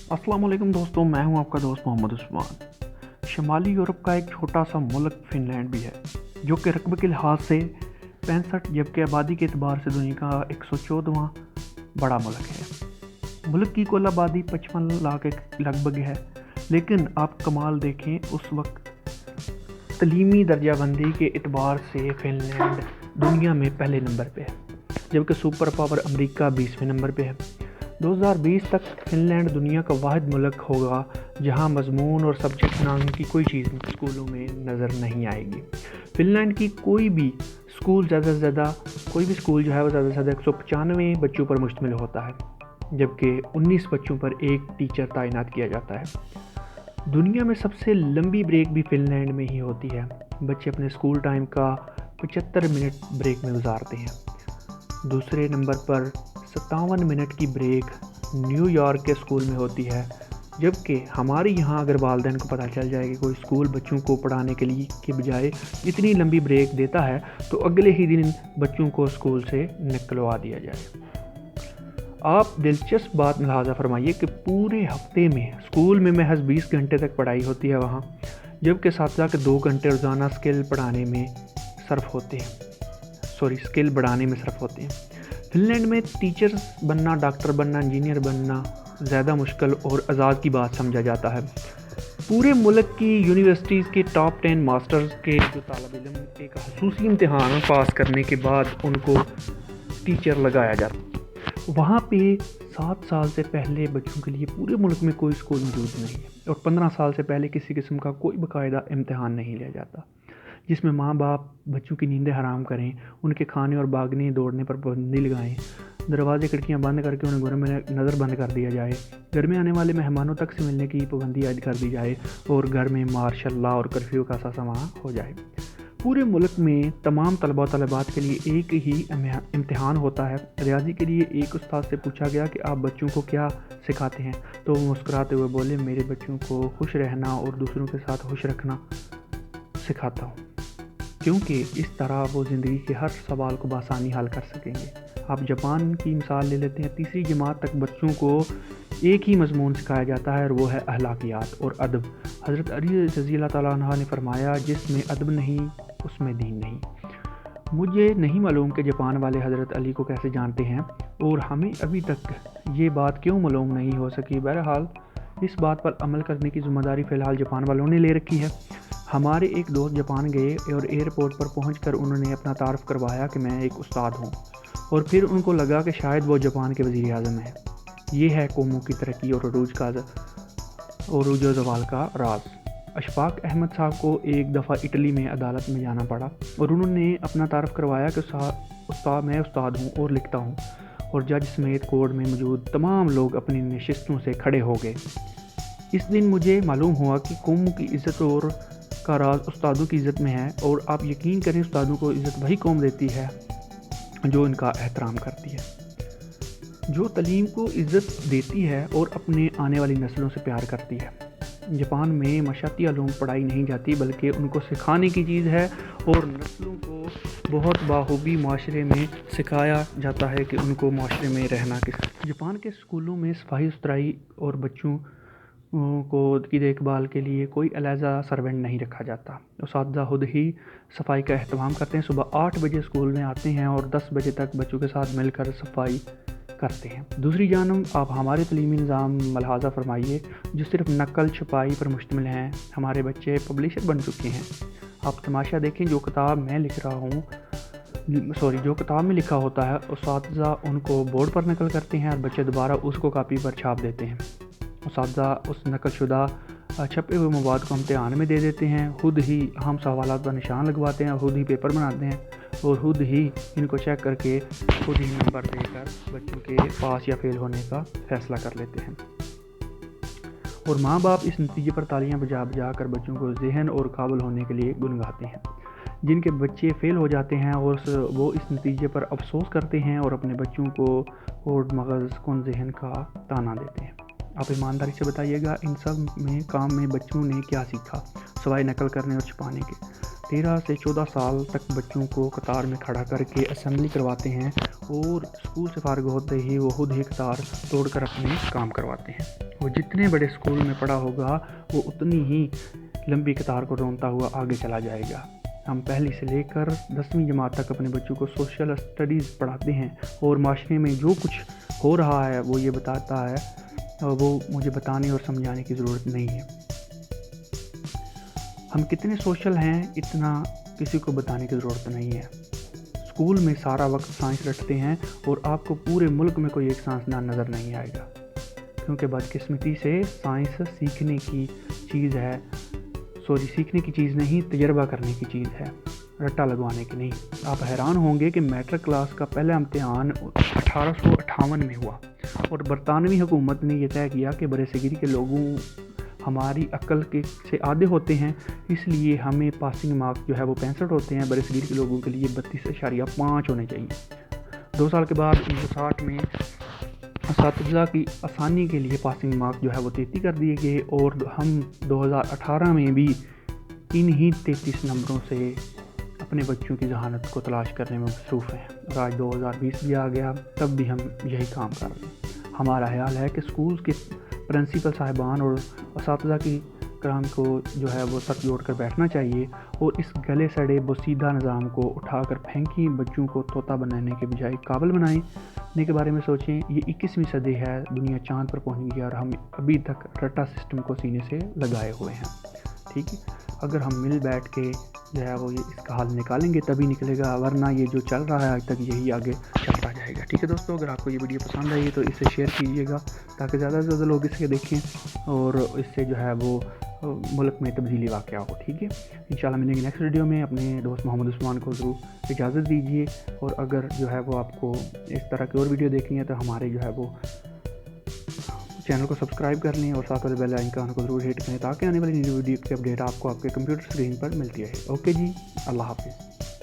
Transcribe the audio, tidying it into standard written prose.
अस्सलाम वालेकुम दोस्तों, मैं हूं आपका दोस्त मोहम्मद उस्मान। शुमाली यूरोप का एक छोटा सा मुल्क फिनलैंड भी है, जो कि रकबे के लिहाज से 65 जबकि आबादी के एतबार से दुनिया का 114वां बड़ा मुल्क है। मुल्क की कुल आबादी 55 लाख के लगभग है, लेकिन आप कमाल देखें, उस वक्त तलीमी दर्जाबंदी के एतबार से फिनलैंड दुनिया में पहले नंबर पे है, जबकि सुपर पावर अमेरिका 20वें नंबर पे है। 2020 तक फिनलैंड दुनिया का वाहिद मुल्क होगा जहां मजमून और सब्जेक्ट नाम की कोई चीज़ स्कूलों में नज़र नहीं आएगी। फिनलैंड की कोई भी स्कूल जो है वो ज़्यादा से ज़्यादा 195 बच्चों पर मुश्तमिल होता है, जबकि 19 बच्चों पर एक टीचर तैनात किया जाता है। दुनिया में सबसे लंबी ब्रेक भी फिनलैंड में ही होती है। बच्चे अपने स्कूल टाइम का 75 मिनट ब्रेक में गुजारते हैं। दूसरे नंबर पर 57 मिनट की ब्रेक न्यूयॉर्क के स्कूल में होती है, जबकि हमारे यहाँ अगर वालिदैन को पता चल जाए कि कोई स्कूल बच्चों को पढ़ाने के लिए के बजाय इतनी लंबी ब्रेक देता है, तो अगले ही दिन बच्चों को स्कूल से निकलवा दिया जाए। आप दिलचस्प बात मुलाहाजा फरमाइए कि पूरे हफ्ते में स्कूल में महज 20 घंटे तक पढ़ाई होती है वहाँ, जबकि साथ 2 घंटे रोज़ाना स्किल बढ़ाने में सर्फ होते हैं। फिनलैंड में टीचर बनना, डॉक्टर बनना, इंजीनियर बनना ज़्यादा मुश्किल और आज़ाद की बात समझा जाता है। पूरे मुल्क की यूनिवर्सिटीज़ के टॉप 10 मास्टर्स के जो तालिब इल्म एक ख़ुसूसी इम्तिहान पास करने के बाद उनको टीचर लगाया जाता। वहाँ पे 7 साल से पहले बच्चों के लिए पूरे मुल्क में कोई स्कूल मौजूद नहीं है, और 15 साल से पहले किसी किस्म का कोई बाकायदा इम्तिहान नहीं लिया जाता, जिसमें माँ बाप बच्चों की नींदें हराम करें, उनके खाने और भागने दौड़ने पर पाबंदी लगाएं, दरवाजे खिड़कियाँ बंद करके उन्हें घर में नज़र बंद कर दिया जाए, घर में आने वाले मेहमानों तक से मिलने की पाबंदी आयद कर दी जाए, और घर में मार्शल लॉ और कर्फ्यू का सा समां हो जाए। पूरे मुल्क में तमाम तलबा व तलबात के लिए एक ही इम्तिहान होता है। रियाजी के लिए एक उस्ताद से पूछा गया कि आप बच्चों को क्या सिखाते हैं, तो वो मुस्कुराते हुए बोले, मेरे बच्चों को खुश रहना और दूसरों के साथ खुश रखना सिखाता हूँ, क्योंकि इस तरह वो ज़िंदगी के हर सवाल को बआसानी हल कर सकेंगे। आप जापान की मिसाल ले लेते हैं। 3री जमात तक बच्चों को एक ही मजमून सिखाया जाता है, और वो है अखलाकियात और अदब। हज़रत अली रज़ी अल्लाह तआला अन्हु ने फरमाया, जिसमें अदब नहीं उसमें दीन नहीं। मुझे नहीं मालूम कि जापान वाले हज़रत अली को कैसे जानते हैं, और हमें अभी तक ये बात क्यों मालूम नहीं हो सकी। बहरहाल इस बात पर अमल करने की ज़िम्मेदारी फ़िलहाल जापान वालों ने ले रखी है। हमारे एक दोस्त जापान गए और एयरपोर्ट पर पहुंचकर उन्होंने अपना तारफ़ करवाया कि मैं एक उस्ताद हूं, और फिर उनको लगा कि शायद वो जापान के वज़ीर आज़म हैं। ये है कौमों की तरक्की और अरूज व ज़वाल का राज। अशफाक अहमद साहब को एक दफ़ा इटली में अदालत में जाना पड़ा, और उन्होंने अपना तारफ़ करवाया कि मैं उस्ताद हूँ और लिखता हूँ, और जज समेत कोर्ट में मौजूद तमाम लोग अपनी नशिस्तों से खड़े हो गए। इस दिन मुझे मालूम हुआ कि कौमों की इज़्ज़त और का राज उस्तादों की इज़्ज़त में है, और आप यकीन करें, उस्तादों को इज़्ज़त वही कौम देती है जो इनका एहतराम करती है, जो तलीम को इज़्ज़त देती है और अपने आने वाली नस्लों से प्यार करती है। जापान में मशाती उलूम पढ़ाई नहीं जाती, बल्कि उनको सिखाने की चीज़ है, और नस्लों को बहुत बाखूबी माशरे में सिखाया जाता है कि उनको माशरे में रहना किस। जापान के स्कूलों में सफाई सुथराई और बच्चों की देखभाल के लिए कोई अलहदा सर्वेंट नहीं रखा जाता। उस्ताद खुद ही सफाई का अहतमाम करते हैं। सुबह 8 बजे स्कूल में आते हैं और 10 बजे तक बच्चों के साथ मिलकर सफाई करते हैं। दूसरी जानब आप हमारे तलीमी निज़ाम मलहाजा फरमाइए, जो सिर्फ नकल छपाई पर मुश्तमिल हैं। हमारे बच्चे पब्लिशर बन चुके हैं। आप तमाशा देखें, जो किताब में लिखा होता है, उस्ताद उनको बोर्ड पर नकल करते हैं और बच्चे दोबारा उसको कापी पर छाप देते हैं। उस्ताद उस नकलशुदा छपे हुए मवाद को इम्तिहान में दे देते हैं, खुद ही हम सवालात पर निशान लगवाते हैं, खुद ही पेपर बनाते हैं, और खुद ही इनको चेक करके खुद ही नंबर देकर बच्चों के पास या फेल होने का फ़ैसला कर लेते हैं। और माँ बाप इस नतीजे पर तालियां बजा बजा कर बच्चों को ज़हन और काबिल होने के लिए गुनगाते हैं। जिनके बच्चे फ़ेल हो जाते हैं और वो इस नतीजे पर अफसोस करते हैं और अपने बच्चों को और मगज़ कौन ज़हन का ताना देते हैं। आप ईमानदारी से बताइएगा, इन सब में काम में बच्चों ने क्या सीखा सिवाय नकल करने और छुपाने के। 13 سے 14 سال تک بچوں کو قطار میں کھڑا کر کے اسمبلی کرواتے ہیں اور اسکول سے فارغ ہوتے ہی وہ خود ہی قطار توڑ کر اپنے کام کرواتے ہیں۔ وہ جتنے بڑے اسکول میں پڑھا ہوگا وہ اتنی ہی لمبی قطار کو رونتا ہوا آگے چلا جائے گا۔ ہم پہلی سے لے کر 10ویں جماعت تک اپنے بچوں کو سوشل اسٹڈیز پڑھاتے ہیں اور معاشرے میں جو کچھ ہو رہا ہے وہ یہ بتاتا ہے، وہ مجھے بتانے اور سمجھانے کی ضرورت نہیں ہے۔ ہم کتنے سوشل ہیں اتنا کسی کو بتانے کی ضرورت نہیں ہے۔ اسکول میں سارا وقت سائنس رٹتے ہیں اور آپ کو پورے ملک میں کوئی ایک سائنسدان نظر نہیں آئے گا، کیونکہ بدقسمتی سے سائنس سیکھنے کی چیز نہیں، تجربہ کرنے کی چیز ہے، رٹا لگوانے کی نہیں۔ آپ حیران ہوں گے کہ میٹرک کلاس کا پہلا امتحان 1858 میں ہوا اور برطانوی حکومت نے یہ طے کیا کہ برصغیر کے لوگوں ہماری عقل سے آدھے ہوتے ہیں، اس لیے ہمیں پاسنگ مارک جو ہے وہ 65 ہوتے ہیں، برصغیر کے لوگوں کے لیے 32.5 ہونے چاہیے۔ 2 سال کے بعد 1960 میں اساتذہ کی آسانی کے لیے پاسنگ مارک جو ہے وہ 33 کر دیے گئے اور ہم 2018 میں بھی انہی 33 نمبروں سے اپنے بچوں کی ذہانت کو تلاش کرنے میں مصروف ہیں، اور آج 2020 بھی آ گیا، تب بھی ہم یہی کام کر رہے ہیں۔ ہمارا خیال ہے کہ اسکول کے پرنسپل صاحبان اور اساتذہ کی کرام کو جو ہے وہ سر جوڑ کر بیٹھنا چاہیے اور اس گلے سڑے بوسیدہ نظام کو اٹھا کر پھینکیں، بچوں کو طوطا بنانے کے بجائے قابل بنانے کے بارے میں سوچیں۔ یہ 21ویں صدی ہے، دنیا چاند پر پہنچ گئی اور ہم ابھی تک رٹا سسٹم کو سینے سے لگائے ہوئے ہیں۔ ٹھیک ہے، اگر ہم مل بیٹھ کے جو ہے وہ اس کا حل نکالیں گے تبھی نکلے گا، ورنہ یہ جو چل رہا ہے آج تک یہی آگے چلتا جائے گا۔ ٹھیک ہے دوستو، اگر آپ کو یہ ویڈیو پسند آئی تو اسے شیئر کیجیے گا تاکہ زیادہ سے زیادہ لوگ اسے دیکھیں اور اس سے جو ہے وہ ملک میں تبدیلی واقع ہو۔ ٹھیک ہے، انشاءاللہ ملیں گے نیکسٹ ویڈیو میں۔ اپنے دوست محمد عثمان کو ضرور اجازت دیجیے، اور اگر جو ہے وہ آپ کو اس طرح کی اور ویڈیو دیکھنی ہے تو ہمارے جو ہے وہ چینل کو سبسکرائب کر لیں اور ساتھ والے بیل آئیکن کو ضرور ہٹ کریں تاکہ آنے والی نیو ویڈیو کی اپڈیٹ آپ کو آپ کے کمپیوٹر اسکرین پر ملتی رہے۔ اوکے جی، اللہ حافظ۔